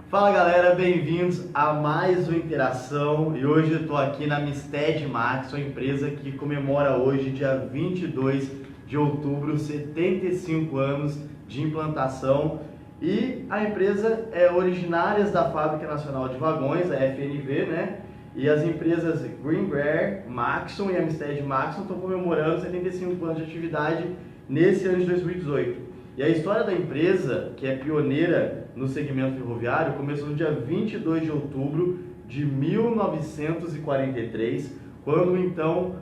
Fala galera, bem-vindos a mais uma interação e hoje eu estou aqui na Misted Max, uma empresa que comemora hoje, dia 22 de outubro, 75 anos de implantação e a empresa é originária da Fábrica Nacional de Vagões, a FNV, né? E as empresas Greenbrier, Maxon e a Misted Maxon estão comemorando 75 anos de atividade nesse ano de 2018. E a história da empresa, que é pioneira no segmento ferroviário, começou no dia 22 de outubro de 1943, quando então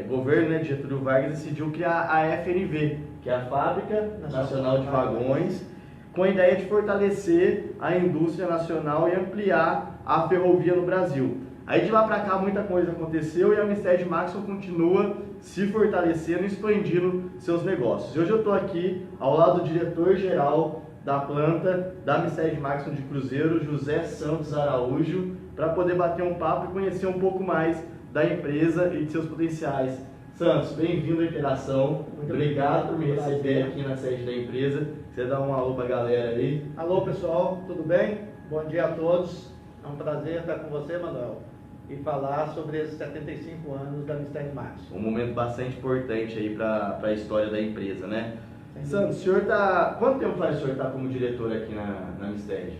o governo de Getúlio Vargas decidiu criar a FNV, que é a Fábrica Nacional de Vagões, com a ideia de fortalecer a indústria nacional e ampliar a ferrovia no Brasil. Aí de lá para cá muita coisa aconteceu e a Misted Maxon continua se fortalecendo e expandindo seus negócios. E hoje eu estou aqui ao lado do diretor-geral da planta da Misted Maxon de Cruzeiro, José Santos Araújo, para poder bater um papo e conhecer um pouco mais da empresa e de seus potenciais. Santos, bem-vindo à interação. Muito obrigado por me receber aqui na sede da empresa. Você dá um alô para a galera aí. Alô pessoal, tudo bem? Bom dia a todos. É um prazer estar com você, Manuel, e falar sobre esses 75 anos da Misted Maxon. Um momento bastante importante aí para a história da empresa, né? Santos, o senhor tá... Quanto tempo faz o senhor estar como diretor aqui na Misted?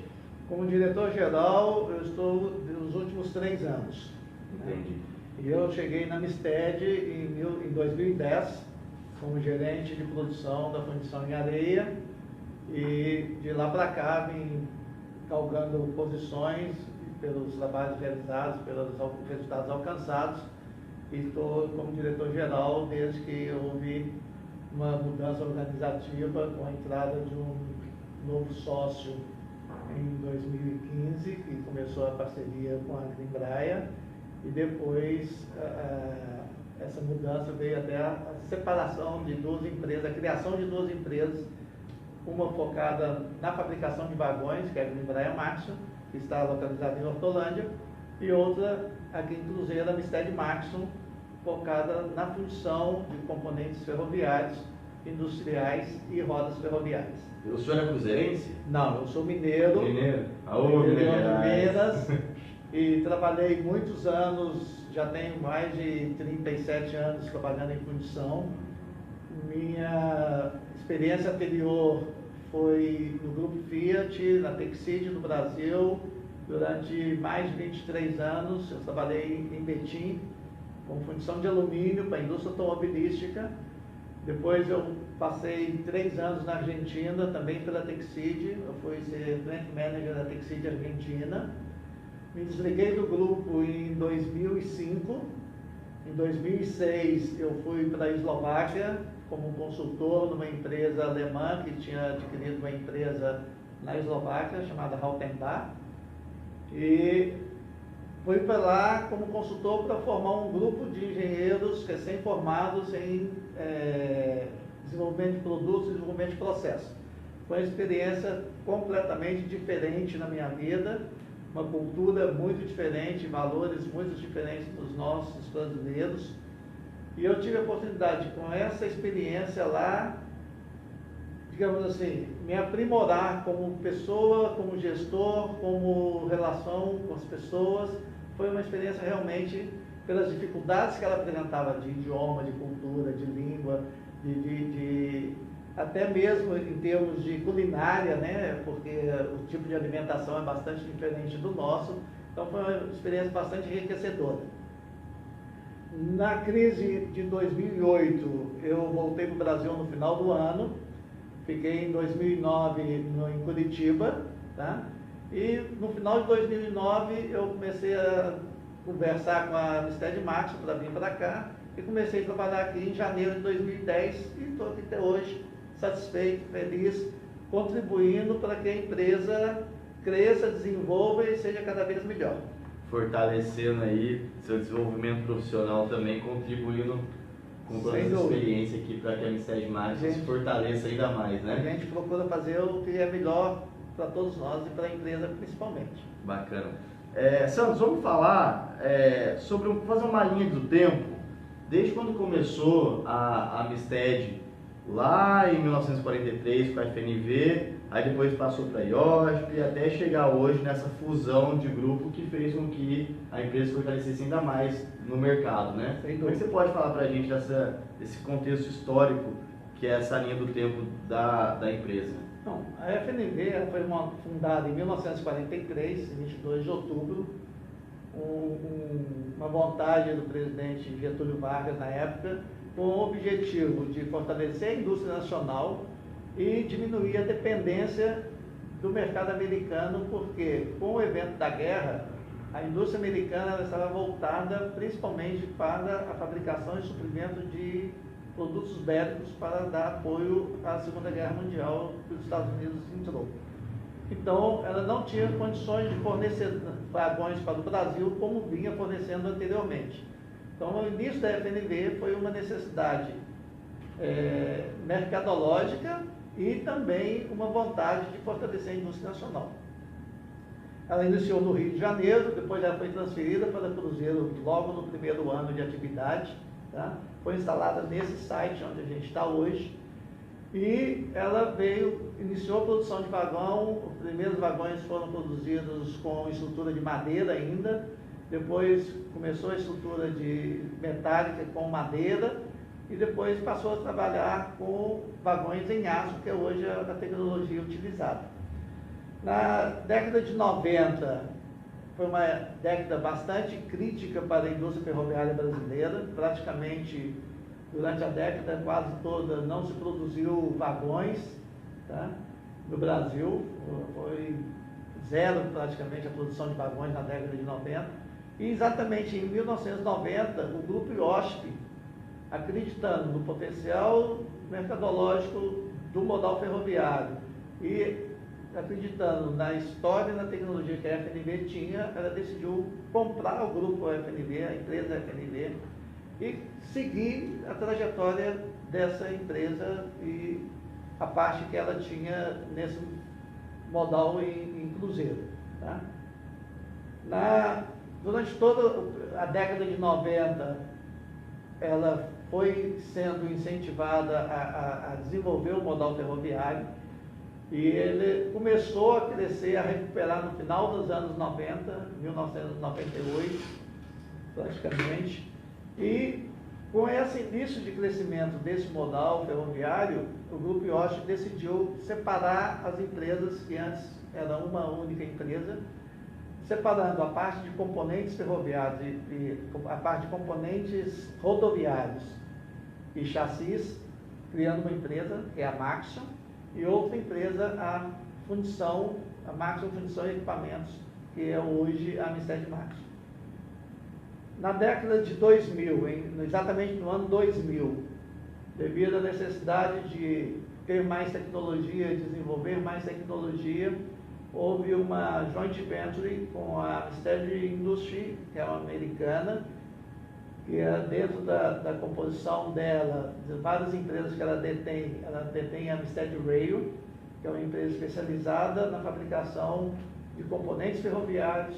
Como diretor-geral, eu estou nos últimos 3 anos. Entendi. E eu cheguei na Misted em 2010, como gerente de produção da fundição em areia, e de lá para cá vim galgando posições pelos trabalhos realizados, pelos resultados alcançados, e estou como diretor-geral desde que houve uma mudança organizativa com a entrada de um novo sócio em 2015, que começou a parceria com a Greenbrier, e depois essa mudança veio até a separação de 2 empresas, a criação de 2 empresas, uma focada na fabricação de vagões, que é a Greenbrier Maxon, que está localizada em Hortolândia, e outra aqui em Cruzeiro, a Misted Maxon, focada na função de componentes ferroviários, industriais e rodas ferroviárias. O senhor é cruzeirense? Não, eu sou mineiro. Mineiro? Minas. E trabalhei muitos anos, já tenho mais de 37 anos trabalhando em fundição. Minha experiência anterior foi no Grupo Fiat, na Texid no Brasil, durante mais de 23 anos. Eu trabalhei em Betim, com fundição de alumínio para a indústria automobilística. Depois eu passei 3 anos na Argentina, também pela Texid. Eu fui ser Plant Manager da Texid Argentina. Me desliguei do grupo em 2005. Em 2006 eu fui para a Eslováquia como consultor numa empresa alemã que tinha adquirido uma empresa na Eslováquia chamada Rautenbach, e fui para lá como consultor para formar um grupo de engenheiros recém-formados em desenvolvimento de produtos e desenvolvimento de processos. Foi uma experiência completamente diferente na minha vida, uma cultura muito diferente, valores muito diferentes dos nossos brasileiros. E eu tive a oportunidade, com essa experiência lá, digamos assim, me aprimorar como pessoa, como gestor, como relação com as pessoas. Foi uma experiência realmente, pelas dificuldades que ela apresentava de idioma, de cultura, de língua, até mesmo em termos de culinária, né? Porque o tipo de alimentação é bastante diferente do nosso. Então foi uma experiência bastante enriquecedora. Na crise de 2008, eu voltei para o Brasil no final do ano, fiquei em 2009 em Curitiba, tá? E no final de 2009 eu comecei a conversar com a Misted Maxon para vir para cá e comecei a trabalhar aqui em janeiro de 2010 e estou aqui até hoje satisfeito, feliz, contribuindo para que a empresa cresça, desenvolva e seja cada vez melhor. Fortalecendo aí seu desenvolvimento profissional também, contribuindo com toda essa experiência aqui para que a Misted Maxon se fortaleça ainda mais, né? A gente procura fazer o que é melhor para todos nós e para a empresa principalmente. Bacana. Santos, vamos falar sobre fazer uma linha do tempo, desde quando começou a Misted lá em 1943 com a FNV, aí depois passou para a IOSP, até chegar hoje nessa fusão de grupo que fez com que a empresa se fortalecesse ainda mais no mercado, né? Como é que você pode falar para a gente desse contexto histórico que é essa linha do tempo da empresa? Bom, a FNV foi fundada em 1943, 22 de outubro, uma vontade do presidente Getúlio Vargas na época, com o objetivo de fortalecer a indústria nacional e diminuir a dependência do mercado americano, porque com o evento da guerra, a indústria americana ela estava voltada principalmente para a fabricação e suprimento de produtos bélicos para dar apoio à Segunda Guerra Mundial que os Estados Unidos entrou. Então, ela não tinha condições de fornecer vagões para o Brasil como vinha fornecendo anteriormente. Então, o início da FNV foi uma necessidade mercadológica e também uma vontade de fortalecer a indústria nacional. Ela iniciou no Rio de Janeiro, depois ela foi transferida para Cruzeiro logo no primeiro ano de atividade. Tá? Foi instalada nesse site onde a gente está hoje e ela iniciou a produção de vagão. Os primeiros vagões foram produzidos com estrutura de madeira ainda, depois começou a estrutura de metálica com madeira e depois passou a trabalhar com vagões em aço, que é hoje a tecnologia utilizada. Na década de 90, foi uma década bastante crítica para a indústria ferroviária brasileira. Praticamente, durante a década quase toda, não se produziu vagões, tá? No Brasil. Foi zero praticamente a produção de vagões na década de 90. E exatamente em 1990, o grupo IOSP, acreditando no potencial mercadológico do modal ferroviário e acreditando na história e na tecnologia que a FNV tinha, ela decidiu comprar o grupo FNV, a empresa FNV, e seguir a trajetória dessa empresa e a parte que ela tinha nesse modal em Cruzeiro. Tá? Durante toda a década de 90, ela foi sendo incentivada a desenvolver o modal ferroviário. E ele começou a crescer, a recuperar no final dos anos 90, 1998, praticamente. E com esse início de crescimento desse modal ferroviário, o Grupo IOSP decidiu separar as empresas, que antes era uma única empresa, separando a parte de componentes ferroviários e a parte de componentes rodoviários e chassis, criando uma empresa, que é a Maxion, e outra empresa, a Maxion Fundição e Equipamentos, que é hoje a Misted Maxion. Na década de 2000, exatamente no ano 2000, devido à necessidade de ter mais tecnologia, desenvolver mais tecnologia, houve uma joint venture com a Misted Industry, que é uma americana, que é dentro da composição dela, de várias empresas que ela detém a Misted Rail, que é uma empresa especializada na fabricação de componentes ferroviários,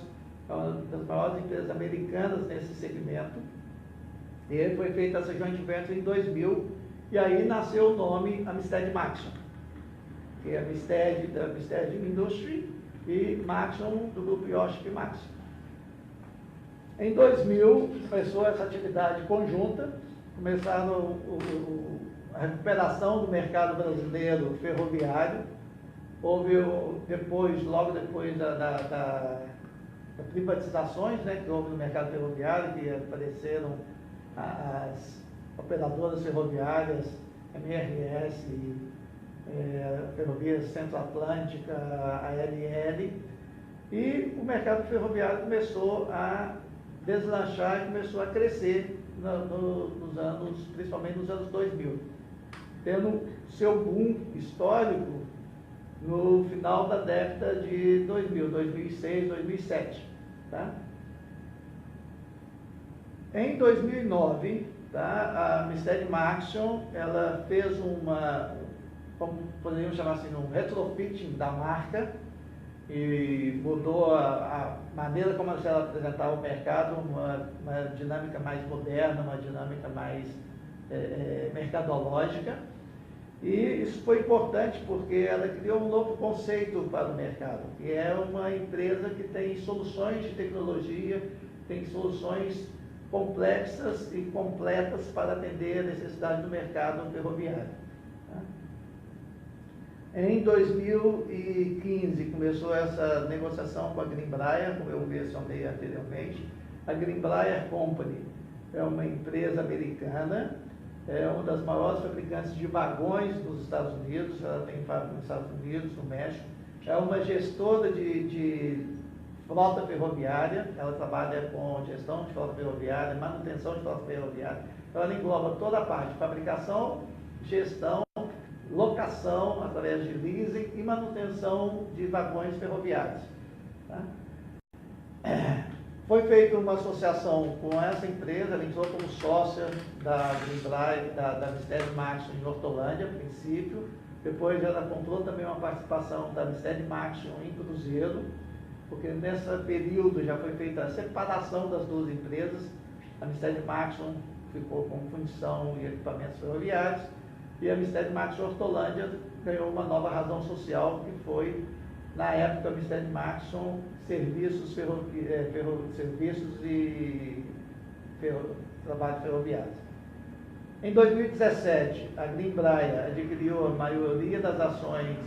é uma das maiores empresas americanas nesse segmento. E foi feita essa joint venture em 2000, e aí nasceu o nome a Misted Maxion, que é a Misted da Misted Industry e Maxion do grupo IOSP Maxion. Em 2000, começou essa atividade conjunta, começaram a recuperação do mercado brasileiro ferroviário. Houve logo depois das privatizações, né, que houve no mercado ferroviário, que apareceram as operadoras ferroviárias, MRS, Ferrovias Centro-Atlântica, ALL, e o mercado ferroviário começou a deslanchar e começou a crescer principalmente nos anos 2000, tendo seu boom histórico no final da década de 2000, 2006, 2007. Tá? Em 2009, tá, a Misted Maxion, ela fez como poderíamos chamar assim, um retrofitting da marca, e mudou a maneira como ela apresentava o mercado, uma dinâmica mais moderna, uma dinâmica mais mercadológica. E isso foi importante porque ela criou um novo conceito para o mercado, que é uma empresa que tem soluções de tecnologia, tem soluções complexas e completas para atender a necessidade do mercado ferroviário. Em 2015 começou essa negociação com a Greenbrier, como eu mencionei anteriormente. A Greenbrier Company é uma empresa americana, é uma das maiores fabricantes de vagões nos Estados Unidos, ela tem fábrica nos Estados Unidos, no México. É uma gestora de frota ferroviária, ela trabalha com gestão de frota ferroviária, manutenção de frota ferroviária. Então ela engloba toda a parte de fabricação, gestão, locação através de leasing e manutenção de vagões ferroviários. Tá? Foi feita uma associação com essa empresa, ela entrou como sócia da Greenbrier, da Mistério Maxson em Hortolândia, a princípio. Depois ela comprou também uma participação da Mistério Maxson em Cruzeiro, porque nesse período já foi feita a separação das duas empresas. A Mistério Maxson ficou com fundição e equipamentos ferroviários, e a Mistério Maxson Hortolândia ganhou uma nova razão social, que foi, na época, a Mistério Maxson Serviços e Trabalhos Ferroviários. Em 2017, a Greenbrier adquiriu a maioria das ações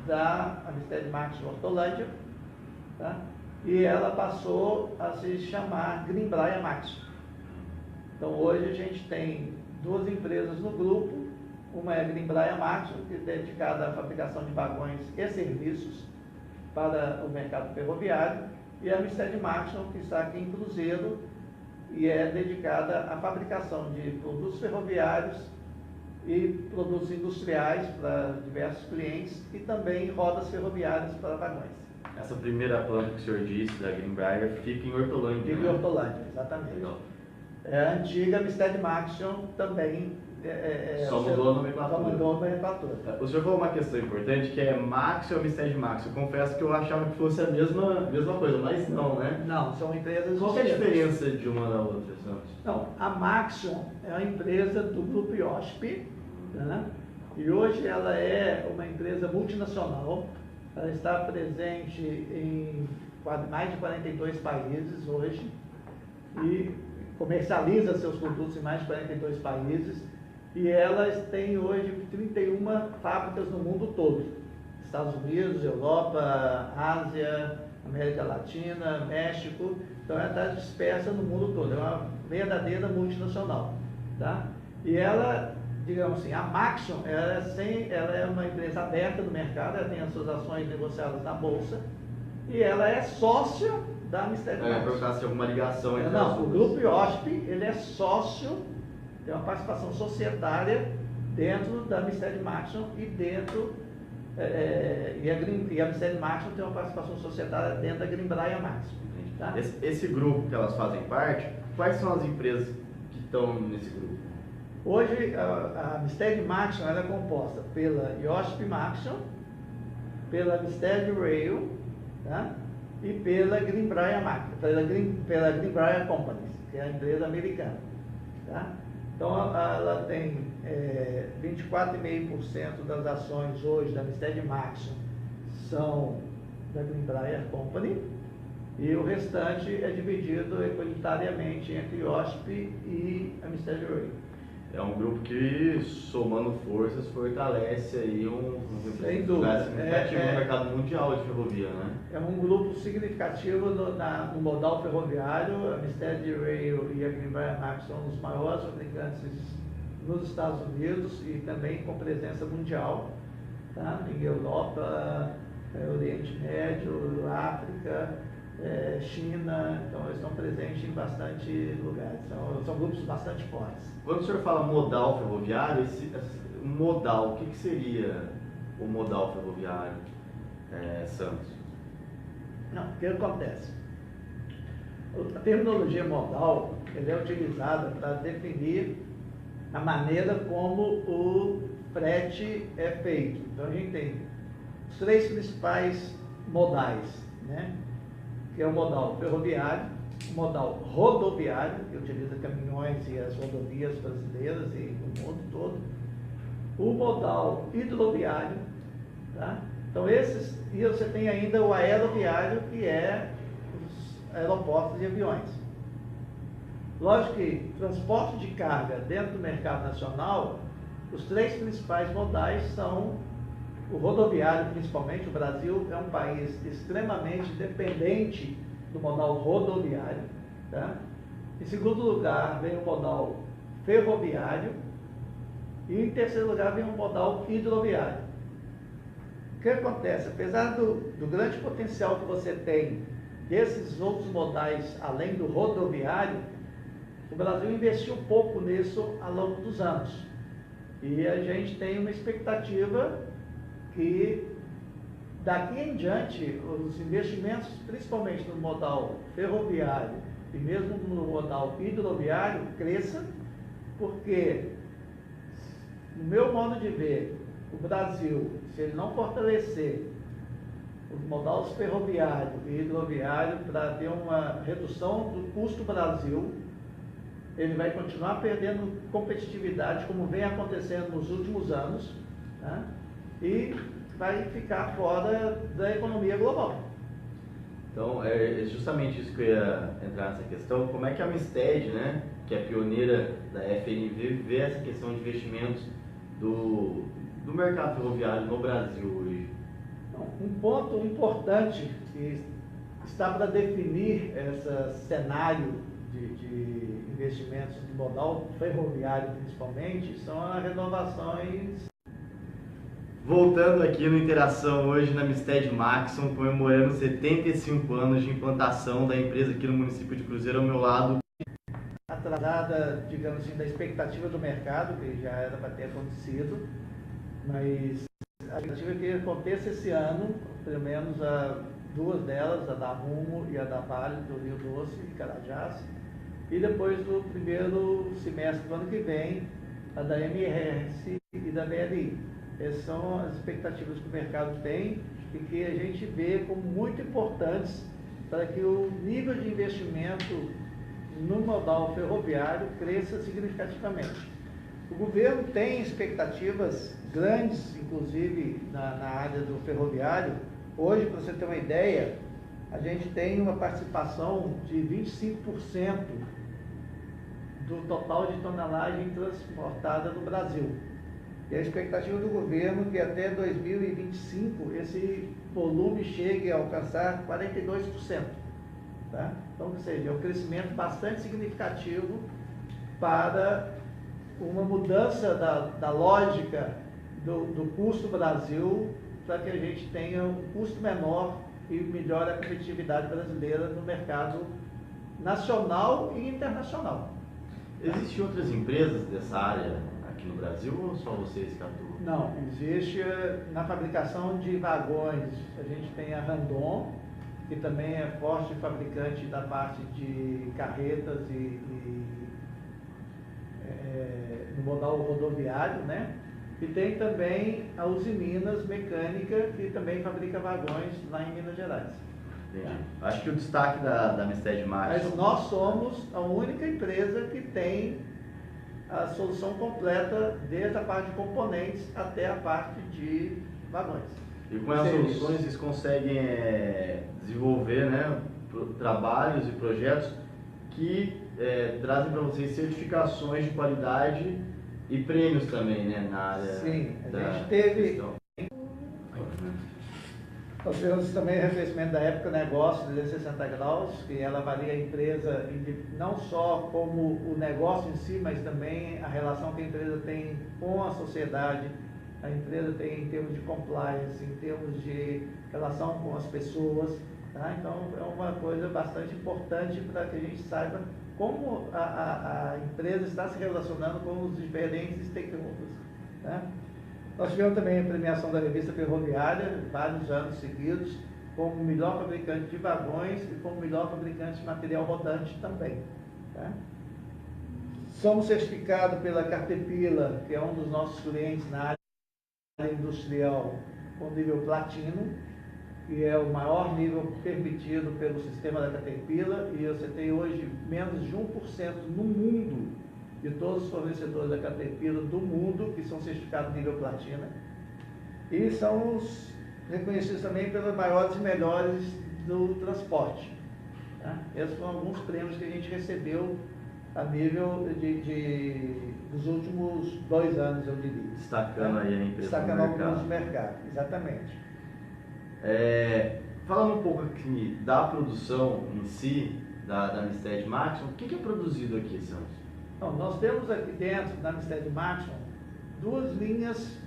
da Mistério Maxson Hortolândia, tá? E ela passou a se chamar Greenbrier Maxson. Então, hoje a gente tem duas empresas no grupo. Uma é a Greenbrier Maxson, que é dedicada à fabricação de vagões e serviços para o mercado ferroviário, e a Mistério Maxson, que está aqui em Cruzeiro, e é dedicada à fabricação de produtos ferroviários e produtos industriais para diversos clientes, e também rodas ferroviárias para vagões. Essa primeira planta que o senhor disse, da Greenbrier, fica em Hortolândia. Fica em Hortolândia, exatamente. Legal. É a antiga Mistério Maxson também. Só mudou a nomenclatura. Só mudou a nomenclatura. O senhor falou uma questão importante, que é Maxson ou Mistério Maxson. Eu confesso que eu achava que fosse a mesma coisa, mas não, né? Não, são empresas Qual que é a diferentes. diferença de uma da outra, Santos? Não, a Maxson é uma empresa do grupo IOSP, né? E hoje ela é uma empresa multinacional. Ela está presente em mais de 42 países hoje e comercializa seus produtos em mais de 42 países. E elas têm hoje 31 fábricas no mundo todo. Estados Unidos, Europa, Ásia, América Latina, México. Então ela está dispersa no mundo todo. É uma verdadeira multinacional. Tá? E ela, digamos assim, a Maxson, ela é uma empresa aberta no mercado, ela tem as suas ações negociadas na Bolsa, e ela é sócia da Mistério Maxson. Por causa de alguma ligação entre as Não, o duas. grupo IOSP, ele é sócio, tem uma participação societária dentro da Mistério Maxson e dentro, e a Mistério Maxson tem uma participação societária dentro da Greenbrier Maxson. Tá? Esse grupo que elas fazem parte, quais são as empresas que estão nesse grupo? Hoje, a Mistério Maxson ela é composta pela IOSP Maxson, pela Mistério Rail, tá? E pela Greenbrier Maxson, pela Greenbrier Company, que é a empresa americana. Tá? Então, ela tem 24,5% das ações hoje da Mistério Maxson são da Greenbrier Company, e o restante é dividido equalitariamente entre IOSP e a Mistério Rail. É um grupo que, somando forças, fortalece aí Sem dúvida. significativo no mercado mundial de ferrovia, né? É um grupo significativo no modal ferroviário. A Mistério Rail e a Greenbrier Maxson são os maiores fabricantes nos Estados Unidos e também com presença mundial, tá? Em Europa, Oriente Médio, África, China. Então eles estão presentes em bastante lugares, são grupos bastante fortes. Quando o senhor fala modal ferroviário, esse modal, o que seria o modal ferroviário, Santos? Não, o que acontece? A terminologia modal ela é utilizada para definir a maneira como o frete é feito. Então a gente tem os três principais modais, né? Que é o modal ferroviário, o modal rodoviário, que utiliza caminhões e as rodovias brasileiras e no mundo todo, o modal hidroviário, tá? Então esses, e você tem ainda o aeroviário, que é os aeroportos e aviões. Lógico que transporte de carga dentro do mercado nacional, os três principais modais são o rodoviário, principalmente. O Brasil é um país extremamente dependente do modal rodoviário, tá? Em segundo lugar vem o modal ferroviário e em terceiro lugar vem o modal hidroviário. O que acontece? Apesar do grande potencial que você tem desses outros modais, além do rodoviário, o Brasil investiu pouco nisso ao longo dos anos. E a gente tem uma expectativa que daqui em diante os investimentos, principalmente no modal ferroviário e mesmo no modal hidroviário, cresçam, porque, no meu modo de ver, o Brasil, se ele não fortalecer os modais ferroviário e hidroviário para ter uma redução do custo Brasil, ele vai continuar perdendo competitividade, como vem acontecendo nos últimos anos, né? E vai ficar fora da economia global. Então, é justamente isso que eu ia entrar nessa questão. Como é que a Misted, né, que é pioneira da FNV, vê essa questão de investimentos do mercado ferroviário no Brasil hoje? Um ponto importante que está para definir esse cenário de investimentos de modal ferroviário, principalmente, são as renovações. Voltando aqui no Interação hoje na Misted Maxon, comemorando 75 anos de implantação da empresa aqui no município de Cruzeiro, ao meu lado. Atrasada, digamos assim, da expectativa do mercado, que já era para ter acontecido, mas a expectativa é que aconteça esse ano, pelo menos duas delas, a da Rumo e a da Vale do Rio Doce e Carajás, e depois do primeiro semestre do ano que vem, a da MRS e da BLI. Essas são as expectativas que o mercado tem e que a gente vê como muito importantes para que o nível de investimento no modal ferroviário cresça significativamente. O governo tem expectativas grandes, inclusive na área do ferroviário. Hoje, para você ter uma ideia, a gente tem uma participação de 25% do total de tonelagem transportada no Brasil. E a expectativa do governo é que até 2025 esse volume chegue a alcançar 42%. Tá? Então, ou seja, é um crescimento bastante significativo para uma mudança da lógica do custo Brasil, para que a gente tenha um custo menor e melhore a competitividade brasileira no mercado nacional e internacional. Existem outras empresas dessa área aqui no Brasil ou só vocês que atuam? Não, existe na fabricação de vagões, a gente tem a Randon, que também é forte fabricante da parte de carretas no modal rodoviário, né? E tem também a Usiminas Mecânica, que também fabrica vagões lá em Minas Gerais. Entendi. Acho que o destaque da Misted Maxon... Mas nós somos a única empresa que tem a solução completa, desde a parte de componentes até a parte de vagões. E com as soluções vocês conseguem desenvolver, né, trabalhos e projetos que trazem para vocês certificações de qualidade e prêmios também, né, na área. Sim, a gente teve... questão. Nós tivemos também reconhecimento da Época Negócio 360 Graus, que ela avalia a empresa não só como o negócio em si, mas também a relação que a empresa tem com a sociedade, a empresa tem em termos de compliance, em termos de relação com as pessoas. Tá? Então, é uma coisa bastante importante para que a gente saiba como a empresa está se relacionando com os diferentes stakeholders. Tá? Nós tivemos também a premiação da revista Ferroviária, vários anos seguidos, como melhor fabricante de vagões e como melhor fabricante de material rodante também. Tá? Somos certificados pela Caterpillar, que é um dos nossos clientes na área industrial, com nível platino, que é o maior nível permitido pelo sistema da Caterpillar, e você tem hoje menos de 1% no mundo de todos os fornecedores da Caterpillar do mundo, que são certificados nível platina, e são reconhecidos também pelas maiores e melhores do transporte. Tá? Esses foram alguns prêmios que a gente recebeu a nível dos últimos 2 anos, eu diria. Destacando aí a empresa. Destacando alguns mercados, exatamente. Falando um pouco aqui da produção em si, da Misted Maxon, o que é produzido aqui, Santos? Então, nós temos aqui dentro da Misted Maxon 2 linhas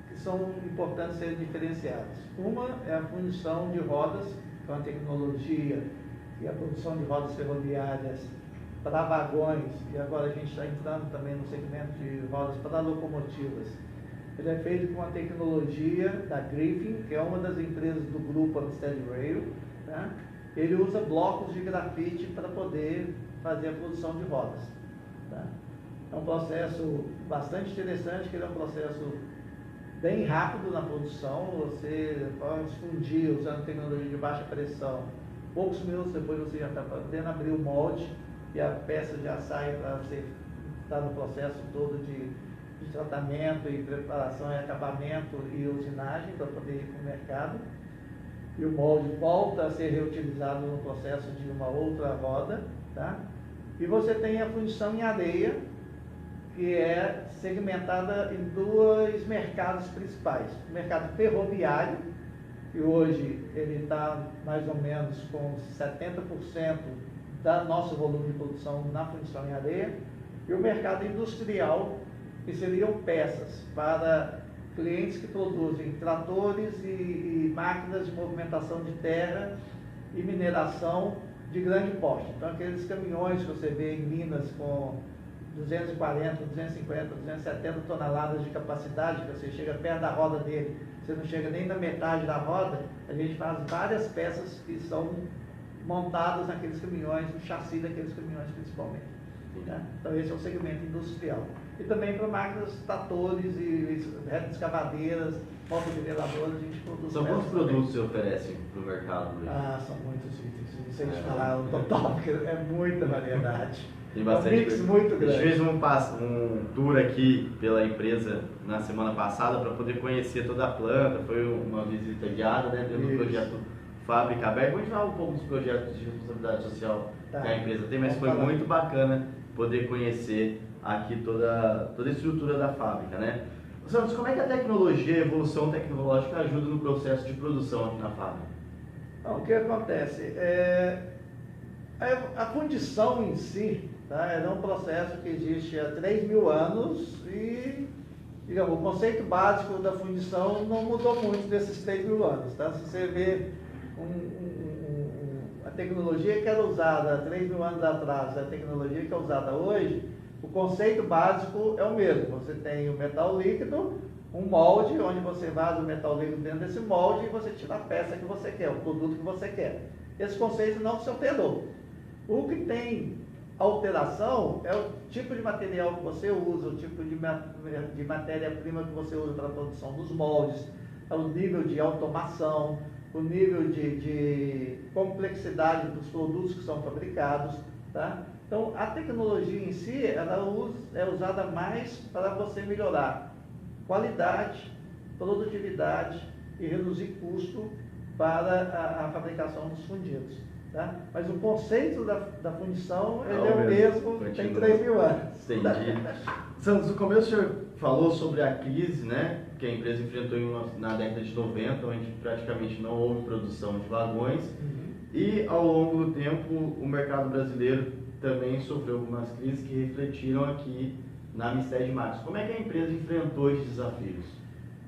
que são importantes serem diferenciadas. Uma é a fundição de rodas, que é uma tecnologia e a produção de rodas ferroviárias para vagões, e agora a gente está entrando também no segmento de rodas para locomotivas. Ele é feito com a tecnologia da Griffin, que é uma das empresas do grupo Amstel Rail. Tá? Ele usa blocos de grafite para poder fazer a produção de rodas. Tá? É um processo bastante interessante, que ele é um processo bem rápido na produção. Você pode fundir usando tecnologia de baixa pressão. Poucos minutos depois você já está podendo abrir o molde e a peça já sai para você estar no processo todo de tratamento e preparação e acabamento e usinagem para poder ir para o mercado. E o molde volta a ser reutilizado no processo de uma outra roda. Tá? E você tem a fundição em areia, que é segmentada em 2 mercados principais. O mercado ferroviário, que hoje ele está mais ou menos com 70% do nosso volume de produção na fundição em areia, e o mercado industrial, que seriam peças para clientes que produzem tratores e máquinas de movimentação de terra e mineração de grande porte. Então, aqueles caminhões que você vê em Minas com 240, 250, 270 toneladas de capacidade, que você chega perto da roda dele, você não chega nem na metade da roda, a gente faz várias peças que são montadas naqueles caminhões, no chassi daqueles caminhões principalmente. Tá? Então esse é o segmento industrial. E também para máquinas, tratores e escavadeiras, motoniveladoras, a gente produz. São quantos produtos você oferece para o mercado hoje? São muitos itens. Não sei te falar o total, porque é muita variedade. Tem bastante é um mix muito grande. A gente fez um tour aqui pela empresa na semana passada para poder conhecer toda a planta. Foi uma visita guiada, né, dentro do projeto Fábrica Aberta. Vamos falar um pouco dos projetos de responsabilidade social que a empresa tem, mas foi muito bacana poder conhecer aqui toda a estrutura da fábrica, né? Santos, como é que a tecnologia, a evolução tecnológica ajuda no processo de produção aqui na fábrica? Então, o que acontece? A fundição em si, tá, é um processo que existe há 3.000 anos e, digamos, o conceito básico da fundição não mudou muito desses 3.000 anos. Tá? Se você vê a tecnologia que era usada há 3.000 anos atrás, a tecnologia que é usada hoje, o conceito básico é o mesmo. Você tem o metal líquido, um molde, onde você vaza o metal líquido dentro desse molde e você tira a peça que você quer, o produto que você quer. Esse conceito não se alterou. O que tem alteração é o tipo de material que você usa, o tipo de matéria-prima que você usa para a produção dos moldes, o nível de automação, o nível de complexidade dos produtos que são fabricados. Tá? Então, a tecnologia em si, ela é usada mais para você melhorar qualidade, produtividade e reduzir custo para a fabricação dos fundidos. Tá? Mas o conceito da fundição ele é o mesmo, tem 3.000 anos. Entendi. Santos, no começo o senhor falou sobre a crise, né, que a empresa enfrentou na década de 90, onde praticamente não houve produção de vagões. E ao longo do tempo o mercado brasileiro também sofreu algumas crises que refletiram aqui na Misted Maxon. Como é que a empresa enfrentou esses desafios?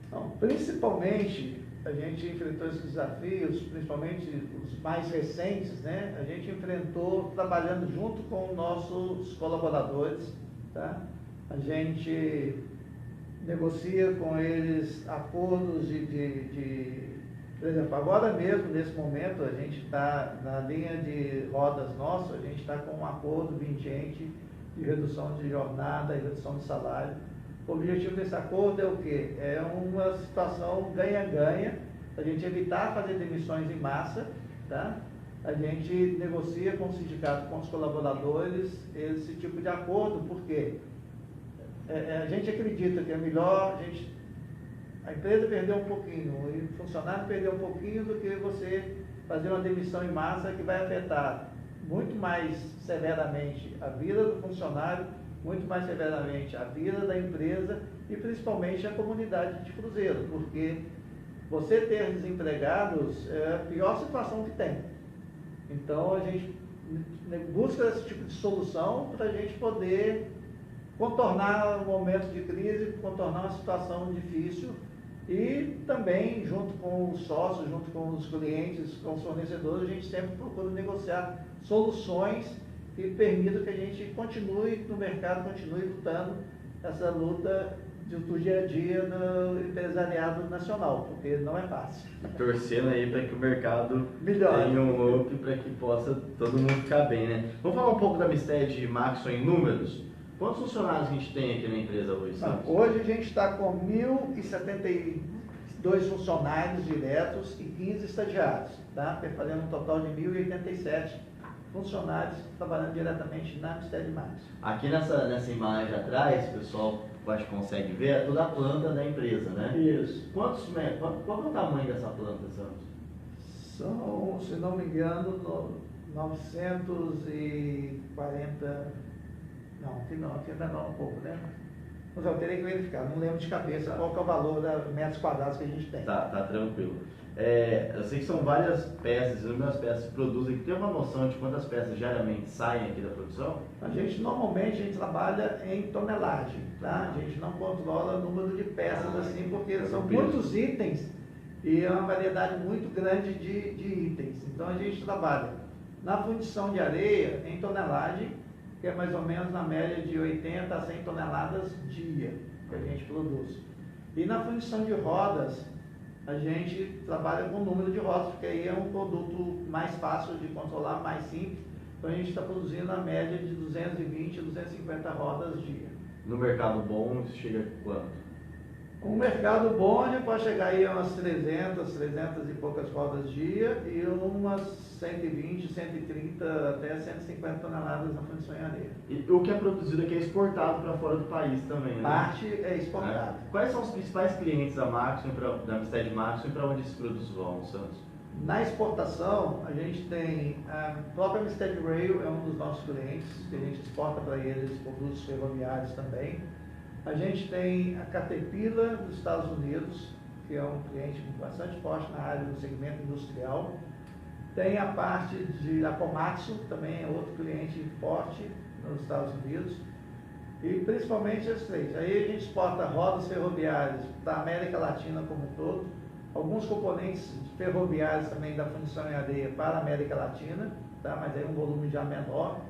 Então, principalmente, a gente enfrentou esses desafios, principalmente os mais recentes, né? A gente enfrentou trabalhando junto com nossos colaboradores, tá? A gente negocia com eles acordos por exemplo, agora mesmo, nesse momento, a gente está na linha de rodas nossa, a gente está com um acordo vigente de redução de jornada e redução de salário. O objetivo desse acordo é o quê? É uma situação ganha-ganha, a gente evitar fazer demissões em massa, tá? A gente negocia com o sindicato, com os colaboradores, esse tipo de acordo, por quê? a gente acredita que é melhor a empresa perder um pouquinho, o funcionário perder um pouquinho do que você fazer uma demissão em massa que vai afetar muito mais severamente a vida do funcionário, muito mais severamente a vida da empresa e principalmente a comunidade de Cruzeiro, porque você ter desempregados é a pior situação que tem. Então a gente busca esse tipo de solução para a gente poder contornar um momento de crise, contornar uma situação difícil e também, junto com os sócios, junto com os clientes, com os fornecedores, a gente sempre procura negociar soluções que permitam que a gente continue no mercado, continue lutando essa luta do dia a dia do empresariado nacional, porque não é fácil. Torcendo aí para que o mercado Melhore. tenha um up para que possa todo mundo ficar bem, né? Vamos falar um pouco da Misted Maxon em números? Quantos funcionários a gente tem aqui na empresa hoje, Santos? Hoje a gente está com 1.072 funcionários diretos e 15 estagiários, tá? Fazendo um total de 1.087 funcionários trabalhando diretamente na Misted Maxon. Aqui nessa imagem atrás, o pessoal acho que consegue ver, é toda a planta da empresa, né? Isso. Qual é o tamanho dessa planta, Santos? São, se não me engano, 940... Aqui é menor um pouco, né? Mas eu teria que verificar, não lembro de cabeça qual que é o valor da metros quadrados que a gente tem. Tá tranquilo. Eu sei que são várias peças, inúmeras peças que produzem. Tem uma noção de quantas peças diariamente saem aqui da produção? Normalmente a gente trabalha em tonelagem, tá? A gente não controla o número de peças assim, porque são muitos itens e é uma variedade muito grande de itens. Então a gente trabalha na fundição de areia em tonelagem, que é mais ou menos na média de 80 a 100 toneladas dia que a gente produz. E na fundição de rodas, a gente trabalha com o número de rodas, porque aí é um produto mais fácil de controlar, mais simples. Então a gente está produzindo a média de 220 a 250 rodas dia. No mercado bom, isso chega a quanto? Com o mercado bom, a gente pode chegar aí a umas 300 e poucas rodas dia e umas 120, 130 até 150 toneladas na fundição em areia. E o que é produzido aqui é exportado para fora do país também, né? Parte é exportada. Quais são os principais clientes da Misted Maxon e para onde esses produtos vão, Santos? Na exportação, a gente tem a própria Misted Rail, é um dos nossos clientes, que a gente exporta para eles produtos ferroviários também. A gente tem a Caterpillar dos Estados Unidos, que é um cliente bastante forte na área do segmento industrial. Tem a parte de Komatsu, também é outro cliente forte nos Estados Unidos. E principalmente esses três. Aí a gente exporta rodas ferroviárias da América Latina como um todo, alguns componentes ferroviários também da fundição em areia para a América Latina, tá? Mas aí um volume já menor.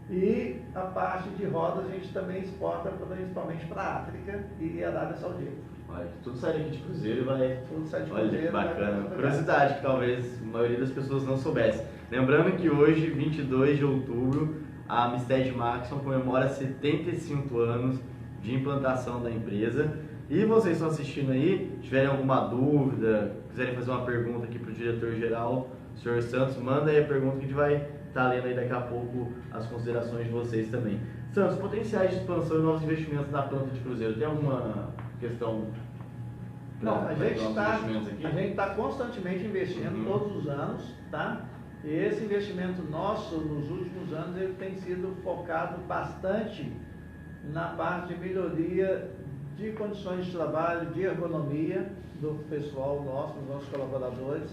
E a parte de rodas a gente também exporta principalmente para a África e a Arábia Saudita. Olha, tudo sai daqui de Cruzeiro e vai... Tudo sai de Olha, Cruzeiro. que bacana. Curiosidade que talvez a maioria das pessoas não soubesse. Lembrando que hoje, 22 de outubro, a Misted Maxon comemora 75 anos de implantação da empresa. E vocês estão assistindo aí, tiverem alguma dúvida, quiserem fazer uma pergunta aqui para o diretor-geral, senhor Santos, manda aí a pergunta que a gente vai estar lendo aí daqui a pouco as considerações de vocês também. Santos, potenciais de expansão e novos investimentos na planta de Cruzeiro, tem alguma questão? Não, a gente está constantemente investindo todos os anos, tá? E esse investimento nosso, nos últimos anos, ele tem sido focado bastante na parte de melhoria de condições de trabalho, de ergonomia do pessoal nosso, dos nossos colaboradores,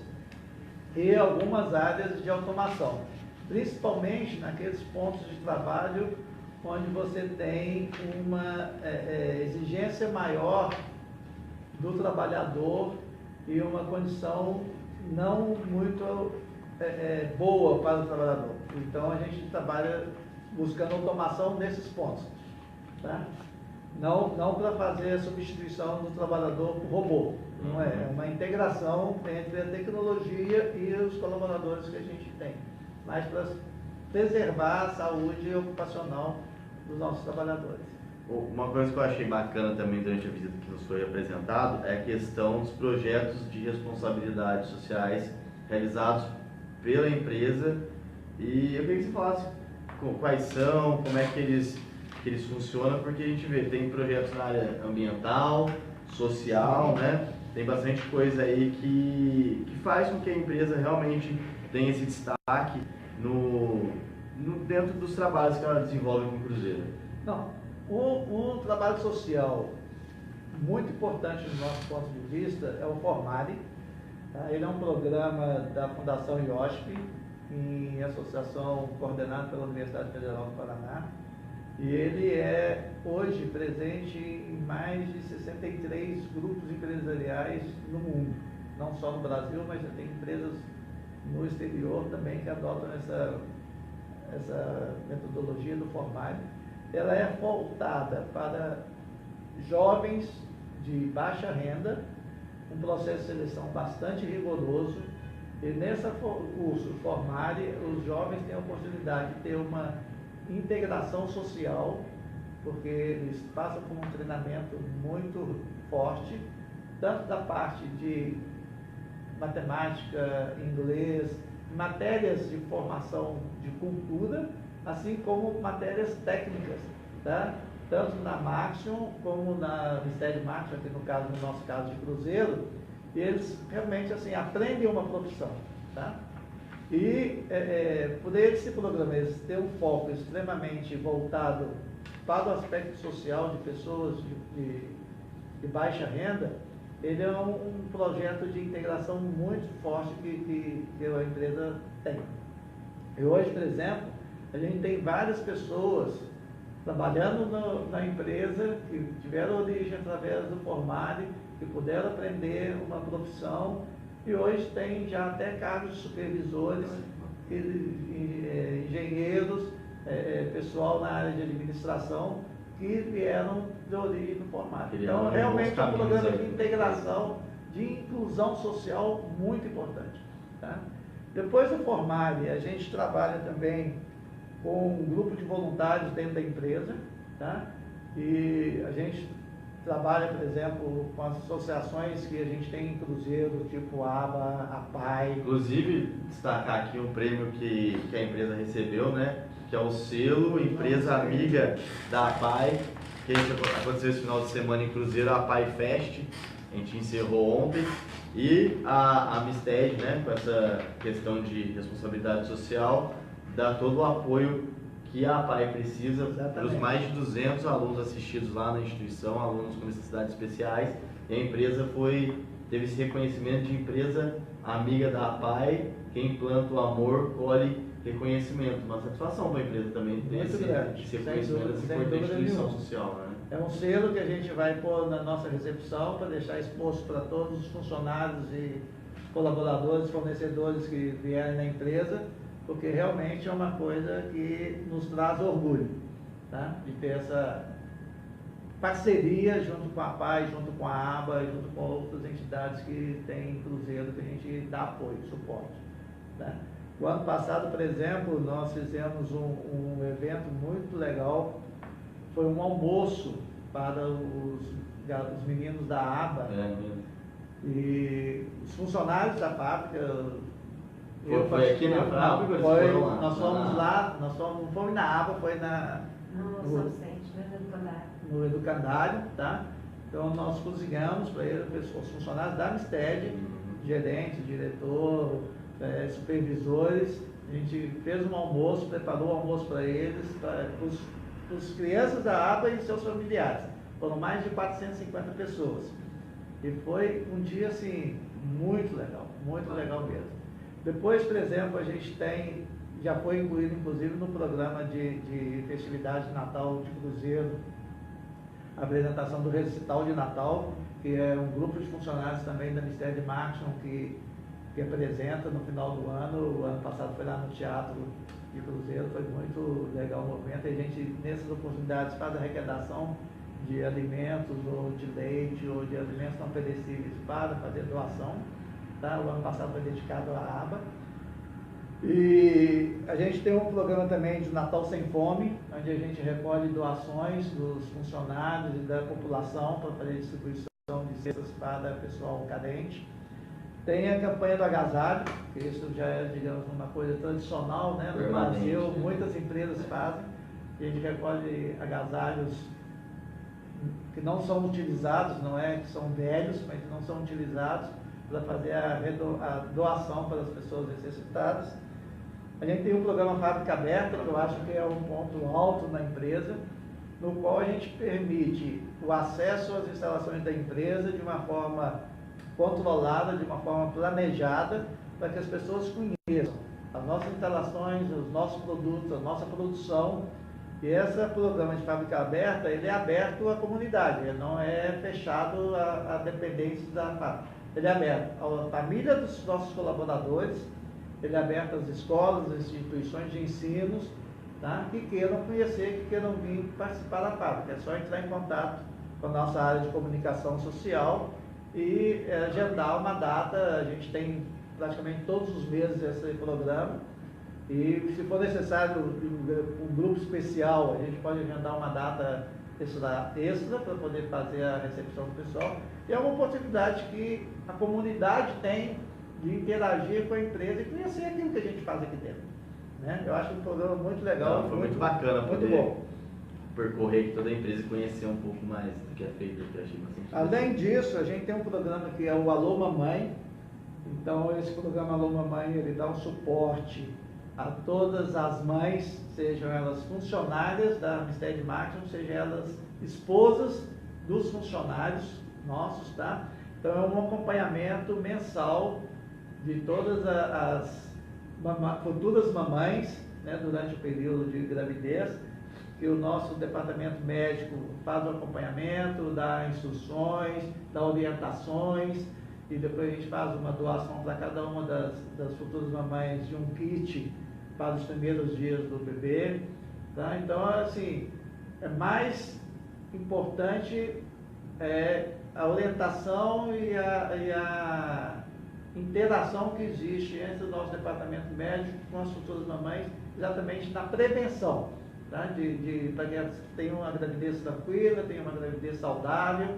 e algumas áreas de automação, principalmente naqueles pontos de trabalho onde você tem uma exigência maior do trabalhador e uma condição não muito boa para o trabalhador. Então a gente trabalha buscando automação nesses pontos, tá? Não para fazer a substituição do trabalhador por robô, não é? É uma integração entre a tecnologia e os colaboradores que a gente tem, mas para preservar a saúde ocupacional dos nossos trabalhadores. Uma coisa que eu achei bacana também durante a visita que nos foi apresentado é a questão dos projetos de responsabilidades sociais realizados pela empresa, e eu queria que você falasse quais são, como é que eles que eles funcionam, porque a gente vê, tem projetos na área ambiental, social, né? Tem bastante coisa aí que faz com que a empresa realmente tenha esse destaque dentro dos trabalhos que ela desenvolve com o Cruzeiro. Não, um trabalho social muito importante do nosso ponto de vista é o Formare. Tá? Ele é um programa da Fundação IOSP, em associação coordenada pela Universidade Federal do Paraná. E ele é hoje presente em mais de 63 grupos empresariais no mundo. Não só no Brasil, mas já tem empresas no exterior também que adotam essa metodologia do Formare. Ela é voltada para jovens de baixa renda, um processo de seleção bastante rigoroso. E nesse curso Formare, os jovens têm a oportunidade de ter uma integração social, porque eles passam por um treinamento muito forte, tanto da parte de matemática, inglês, matérias de formação de cultura, assim como matérias técnicas, tá? Tanto na Maxion como na Mistério Maxion, aqui no nosso caso de Cruzeiro, e eles realmente assim, aprendem uma profissão. Tá? E por esse programa eles têm um foco extremamente voltado para o aspecto social de pessoas de baixa renda, ele é um projeto de integração muito forte que a empresa tem. E hoje, por exemplo, a gente tem várias pessoas trabalhando na empresa que tiveram origem através do Formare, que puderam aprender uma profissão e hoje tem já até cargos de supervisores, engenheiros, pessoal na área de administração que vieram de origem do Formare. Então, realmente é um programa de integração, de inclusão social muito importante. Tá? Depois do Formare, a gente trabalha também com um grupo de voluntários dentro da empresa, tá? E a gente trabalha, por exemplo, com as associações que a gente tem em Cruzeiro, tipo a ABA, a PAI. Inclusive, destacar aqui um prêmio que a empresa recebeu, né? Que é o selo Empresa Amiga da APAI, que aconteceu esse final de semana em Cruzeiro, a APAI Fest, a gente encerrou ontem, e a Misted, né, com essa questão de responsabilidade social, dá todo o apoio que a APAI precisa para os mais de 200 alunos assistidos lá na instituição, alunos com necessidades especiais, e a empresa teve esse reconhecimento de empresa amiga da APAI, quem planta o amor colhe reconhecimento, uma satisfação para a empresa também ter esse reconhecimento dessa importante instituição social. Né? É um selo que a gente vai pôr na nossa recepção para deixar exposto para todos os funcionários e colaboradores, fornecedores que vierem na empresa, porque realmente é uma coisa que nos traz orgulho, tá? De ter essa parceria junto com a PAI, junto com a ABA, junto com outras entidades que tem em Cruzeiro, que a gente dá apoio, suporte. Tá? O ano passado, por exemplo, nós fizemos um evento muito legal, foi um almoço para os meninos da ABA, e os funcionários da fábrica. Foi aqui na fábrica? Nós fomos lá, não fomos na ABA, foi no Educandário, tá? Então nós cozinhamos para eles, os funcionários da Misted, gerente, diretor, supervisores, a gente fez um almoço, preparou o almoço para eles, para os crianças da ABA e seus familiares. Foram mais de 450 pessoas. E foi um dia assim, muito legal mesmo. Depois, por exemplo, a gente já foi incluído inclusive no programa de festividade de Natal de Cruzeiro, a apresentação do recital de Natal, que é um grupo de funcionários também da Mistério de Maxion que apresenta no final do ano. O ano passado foi lá no Teatro de Cruzeiro, foi muito legal o movimento. A gente, nessas oportunidades, faz a arrecadação de alimentos, ou de leite, ou de alimentos não perecíveis para fazer doação. Tá? O ano passado foi dedicado à ABA. E a gente tem um programa também de Natal Sem Fome, onde a gente recolhe doações dos funcionários e da população para fazer distribuição de cestas para pessoal carente. Tem a campanha do agasalho, que isso já é, digamos, uma coisa tradicional, né, no Brasil, muitas empresas fazem. a gente recolhe agasalhos que não são utilizados, não é que são velhos, mas que não são utilizados, para fazer a doação para as pessoas necessitadas. A gente tem um programa Fábrica Aberta, que eu acho que é um ponto alto na empresa, no qual a gente permite o acesso às instalações da empresa de uma forma controlada, de uma forma planejada, para que as pessoas conheçam as nossas instalações, os nossos produtos, a nossa produção. E esse programa de Fábrica Aberta, ele é aberto à comunidade, ele não é fechado a dependências da fábrica. Ele é aberto à família dos nossos colaboradores, ele é aberto às escolas, às instituições de ensino, tá? Que queiram conhecer, que queiram vir participar da fábrica. É só entrar em contato com a nossa área de comunicação social e agendar uma data. A gente tem praticamente todos os meses esse programa. E se for necessário um grupo especial, a gente pode agendar uma data extra para poder fazer a recepção do pessoal. E é uma oportunidade que a comunidade tem de interagir com a empresa e conhecer aquilo que a gente faz aqui dentro, né? Eu acho um programa muito legal. Não, foi muito bacana muito poder bom. percorrer aqui toda a empresa e conhecer um pouco mais do que é feito aqui. Achei bastante Além disso, a gente tem um programa que é o Alô Mamãe. Então, esse programa Alô Mamãe, ele dá um suporte a todas as mães, sejam elas funcionárias da Ministério de Marketing, sejam elas esposas dos funcionários nossos, tá? Então, é um acompanhamento mensal de todas as futuras mamães, né, durante o período de gravidez, que o nosso departamento médico faz o acompanhamento, dá instruções, dá orientações, e depois a gente faz uma doação para cada uma das futuras mamães de um kit para os primeiros dias do bebê, tá? Então, assim, é mais importante a orientação e a interação que existe entre o nosso departamento médico com as futuras mamães, exatamente na prevenção, tá? Para que elas tenham uma gravidez tranquila, tenham uma gravidez saudável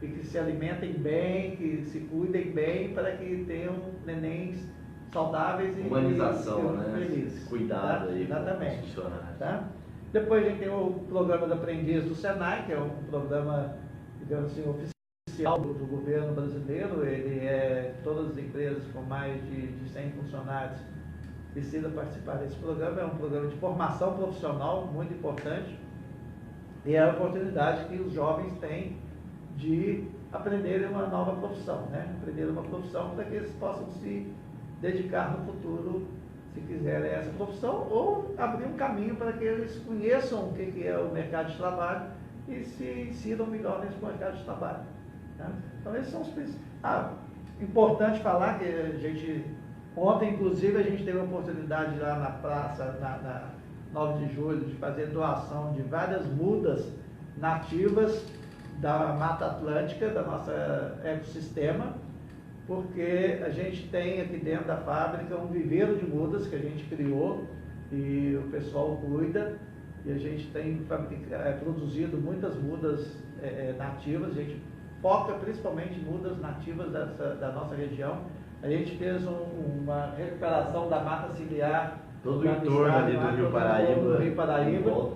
e que se alimentem bem, que se cuidem bem, para que tenham nenéns saudáveis e humanização, felizes. Cuidado, tá? Aí, exatamente. Tá? Depois a gente tem o programa do Aprendiz do Senai, que é um programa, digamos assim, oficial do governo brasileiro. Ele todas as empresas com mais de 100 funcionários precisam participar desse programa. É um programa de formação profissional muito importante e é a oportunidade que os jovens têm de aprenderem uma nova profissão, né? Aprender uma profissão para que eles possam se dedicar no futuro, se quiserem, essa profissão, ou abrir um caminho para que eles conheçam o que é o mercado de trabalho e se incidam melhor nesse mercado de trabalho. Tá? Então, esses são os principais. Importante falar que a gente, ontem, inclusive, a gente teve a oportunidade lá na praça, na 9 de julho, de fazer doação de várias mudas nativas da Mata Atlântica, da nossa ecossistema, porque a gente tem aqui dentro da fábrica um viveiro de mudas que a gente criou e o pessoal cuida, e a gente tem produzido muitas mudas nativas. A gente foca principalmente em mudas nativas da nossa região. A gente fez uma recuperação da mata ciliar todo o entorno ali do Rio Paraíba. Do Rio Paraíba.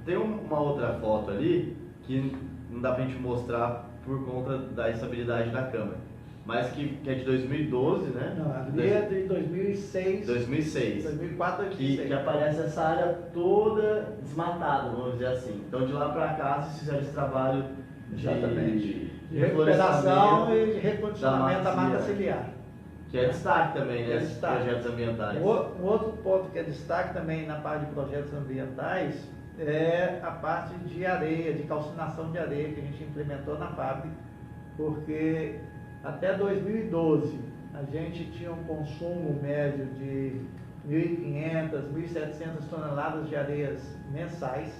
Tem uma outra foto ali que não dá pra gente mostrar por conta da estabilidade da câmera, mas que é de 2012, né? Não, ali é de 2006. 2004, 2006. Que aparece essa área toda desmatada, vamos dizer assim. Então, de lá para cá, vocês fizeram esse trabalho de recuperação e de recondicionamento da mata ciliar. Que é destaque também, né? Esses projetos ambientais. Um outro ponto que é destaque também na parte de projetos ambientais é a parte de areia, de calcinação de areia que a gente implementou na fábrica, porque até 2012 a gente tinha um consumo médio de 1.500, 1.700 toneladas de areias mensais,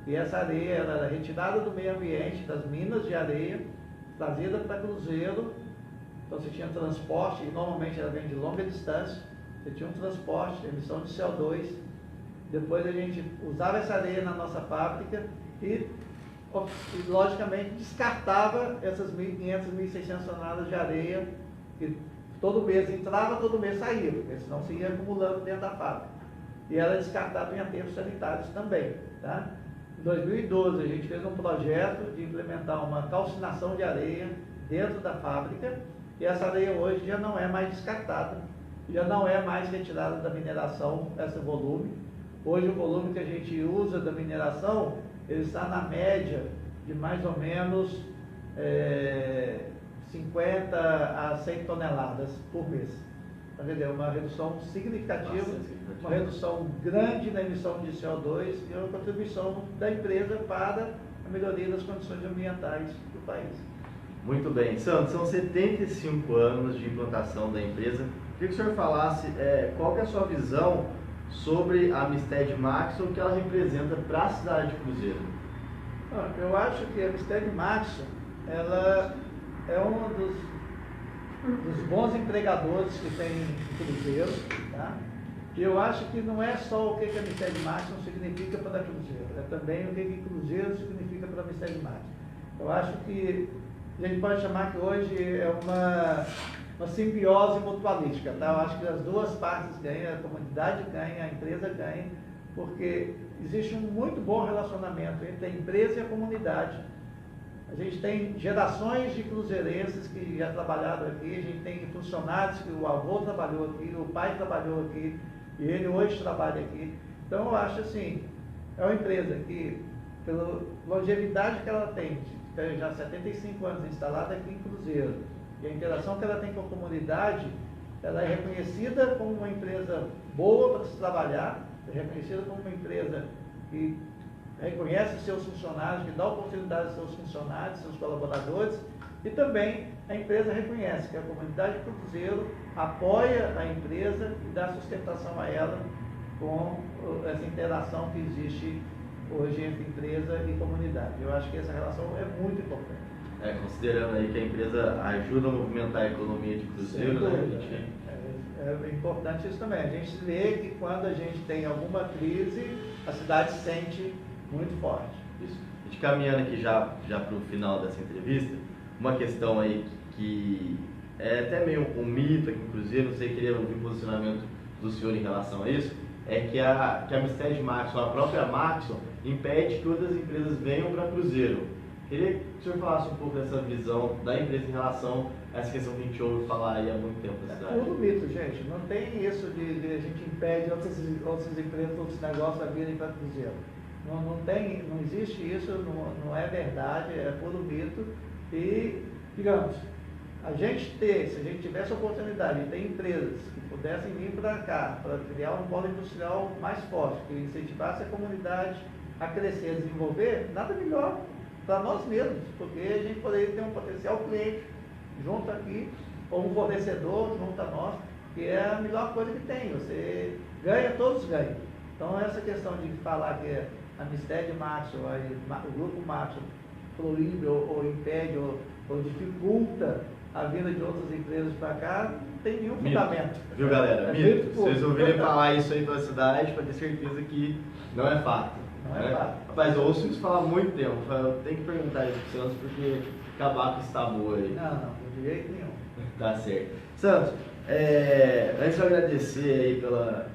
e essa areia era retirada do meio ambiente, das minas de areia, trazida para Cruzeiro. Então você tinha transporte, e normalmente ela vem de longa distância, você tinha um transporte, emissão de CO2, depois a gente usava essa areia na nossa fábrica e logicamente descartava essas 1.500, 1.600 toneladas de areia, que todo mês entrava, todo mês saía, porque senão se ia acumulando dentro da fábrica. e ela é descartada em aterros sanitários também. Tá? Em 2012, a gente fez um projeto de implementar uma calcinação de areia dentro da fábrica, e essa areia hoje já não é mais descartada, já não é mais retirada da mineração, esse volume. Hoje o volume que a gente usa da mineração, ele está na média de mais ou menos 50 a 100 toneladas por mês. Entendeu? Uma redução significativa, uma redução grande na emissão de CO2 e uma contribuição da empresa para a melhoria das condições ambientais do país. Muito bem. Santos, são 75 anos de implantação da empresa. Queria que o senhor falasse qual que é a sua visão sobre a Amsted Maxson, que ela representa para a cidade de Cruzeiro. Eu acho que a Amsted Maxson, ela é um dos bons empregadores que tem em Cruzeiro, tá? E eu acho que não é só o que a Amsted Maxson significa para Cruzeiro, é também o que Cruzeiro significa para a Amsted Maxson. Eu acho que a gente pode chamar que hoje é uma simbiose mutualística, tá? Eu acho que as duas partes ganham, a comunidade ganha, a empresa ganha, porque existe um muito bom relacionamento entre a empresa e a comunidade. A gente tem gerações de cruzeirenses que já trabalharam aqui, a gente tem funcionários que o avô trabalhou aqui, o pai trabalhou aqui, e ele hoje trabalha aqui. Então eu acho assim, é uma empresa que, pela longevidade que ela tem já 75 anos instalada aqui em Cruzeiro, e a interação que ela tem com a comunidade, ela é reconhecida como uma empresa boa para se trabalhar, é reconhecida como uma empresa que reconhece seus funcionários, que dá oportunidade aos seus funcionários, seus colaboradores, e também a empresa reconhece que a comunidade de Cruzeiro apoia a empresa e dá sustentação a ela com essa interação que existe hoje entre empresa e comunidade. Eu acho que essa relação é muito importante. Considerando aí que a empresa ajuda a movimentar a economia de Cruzeiro, né? É importante isso também. A gente vê que quando a gente tem alguma crise, a cidade se sente muito forte. Isso. A gente caminhando aqui já para o final dessa entrevista, uma questão aí que é até meio um mito aqui em Cruzeiro, não sei, queria ouvir o posicionamento do senhor em relação a isso, é que a Amsted Maxson, a própria Maxson, impede que outras empresas venham para Cruzeiro. Queria que o senhor falasse um pouco dessa visão da empresa em relação a essa questão que a gente ouve falar aí há muito tempo na cidade. É tudo mito, gente. Não tem isso de a gente impede outras empresas, outros negócios a virem para Cruzeiro. Não existe isso, não é verdade, é puro mito. E, digamos, se a gente tivesse a oportunidade de ter empresas que pudessem vir para cá, para criar um polo industrial mais forte, que incentivasse a comunidade a crescer, a desenvolver, nada melhor para nós mesmos, porque a gente poderia ter um potencial cliente junto aqui, ou um fornecedor junto a nós, que é a melhor coisa que tem. Você ganha, todos ganham. Então, essa questão de falar que a Amsted Maxson, o grupo Maxson, proíbe ou impede ou dificulta a vinda de outras empresas para cá, não tem nenhum fundamento. Viu, galera? Mito. Se vocês ouvirem falar isso aí pela cidade, pode ter certeza que não é fato. Não é fato. Rapaz, eu ouço isso falar há muito tempo. Eu tenho que perguntar isso pro Santos, porque acabar com esse tabu aí. Não, de jeito nenhum. Tá certo. Santos, antes de eu agradecer aí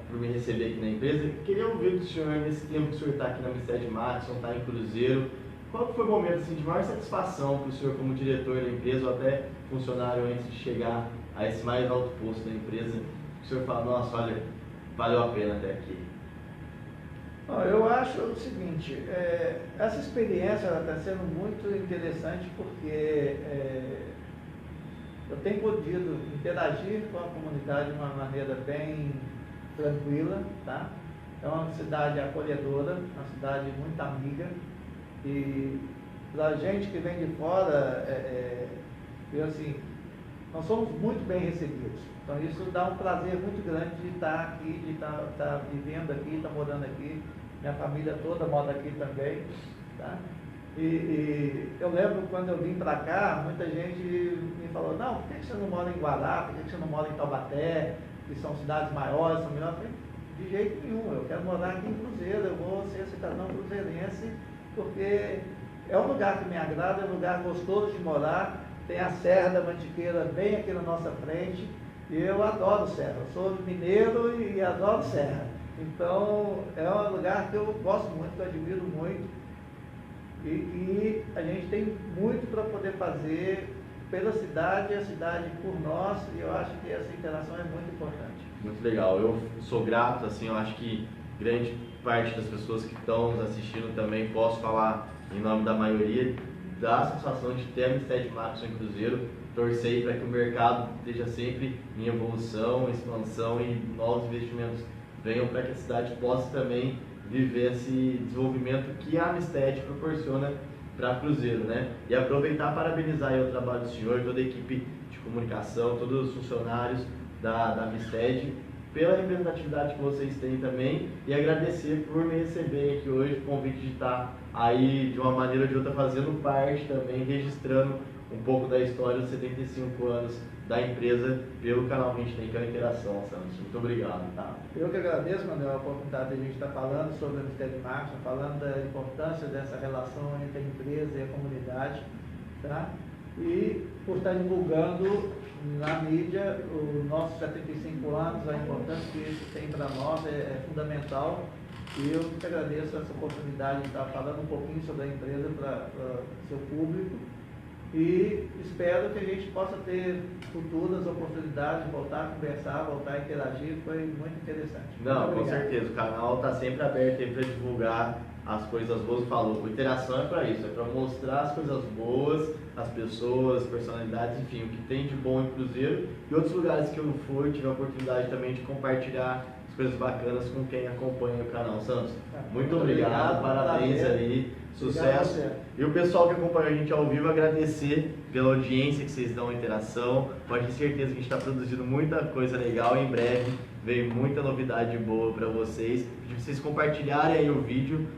por me receber aqui na empresa, queria ouvir do senhor, nesse tempo que o senhor está aqui na Amsted Maxson, está em Cruzeiro, qual foi o momento assim, de maior satisfação para o senhor como diretor da empresa ou até funcionário antes de chegar a esse mais alto posto da empresa, que o senhor fala, nossa, olha, valeu a pena até aqui? Eu acho o seguinte, essa experiência está sendo muito interessante porque eu tenho podido interagir com a comunidade de uma maneira bem tranquila, tá? É uma cidade acolhedora, uma cidade muito amiga, e para a gente que vem de fora, assim, nós somos muito bem recebidos. Então isso dá um prazer muito grande de estar aqui, de estar vivendo aqui, estar morando aqui. Minha família toda mora aqui também, tá? E eu lembro quando eu vim para cá, muita gente me falou, não, por que você não mora em Guará, por que você não mora em Taubaté, que são cidades maiores, são melhores? Eu falei, de jeito nenhum, eu quero morar aqui em Cruzeiro, eu vou ser cidadão cruzeirense, porque é um lugar que me agrada, é um lugar gostoso de morar, tem a Serra da Mantiqueira bem aqui na nossa frente, e eu adoro serra, eu sou mineiro e adoro serra. Então, é um lugar que eu gosto muito, que eu admiro muito. E a gente tem muito para poder fazer pela cidade e a cidade por nós, e eu acho que essa interação é muito importante. Muito legal, eu sou grato, assim, eu acho que grande parte das pessoas que estão nos assistindo também, posso falar em nome da maioria, dá a sensação de ter a Misted Maxson em Cruzeiro, torcer para que o mercado esteja sempre em evolução, expansão e novos investimentos venham para que a cidade possa também viver esse desenvolvimento que a Misted proporciona para Cruzeiro, né? E aproveitar e parabenizar aí o trabalho do senhor, toda a equipe de comunicação, todos os funcionários da Misted, pela representatividade que vocês têm também, e agradecer por me receberem aqui hoje, o convite de estar aí de uma maneira ou de outra fazendo parte também, registrando um pouco da história dos 75 anos da empresa pelo canal que a gente tem, que é a Interação, Santos. Muito obrigado, tá? Eu que agradeço, Manuel, a oportunidade de a gente estar falando sobre a Misted Maxson, falando da importância dessa relação entre a empresa e a comunidade, tá? E por estar divulgando na mídia os nossos 75 anos, a importância que isso tem para nós é fundamental. E eu que agradeço essa oportunidade de estar falando um pouquinho sobre a empresa para o seu público. E espero que a gente possa ter futuras oportunidades de voltar a conversar, voltar a interagir. Foi muito interessante. Não, com certeza. O canal está sempre aberto aí para divulgar as coisas boas. Falou, a interação é para isso, é para mostrar as coisas boas, as pessoas, personalidades, enfim, o que tem de bom em Cruzeiro e outros lugares que eu não fui, tive a oportunidade também de compartilhar as coisas bacanas com quem acompanha o canal. Santos, muito obrigado, parabéns aí, sucesso. E o pessoal que acompanha a gente ao vivo, agradecer pela audiência que vocês dão à interação. Pode ter certeza que a gente está produzindo muita coisa legal e em breve vem muita novidade boa para vocês. Pedir para vocês compartilharem aí o vídeo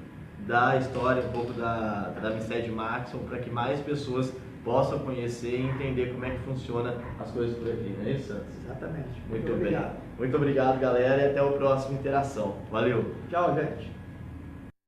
da história, um pouco da Misted Maxson, para que mais pessoas possam conhecer e entender como é que funciona as coisas por aqui, não é isso, Santos? Exatamente. Muito bem. Obrigado. Muito obrigado, galera, e até o próximo Interação. Valeu! Tchau, gente.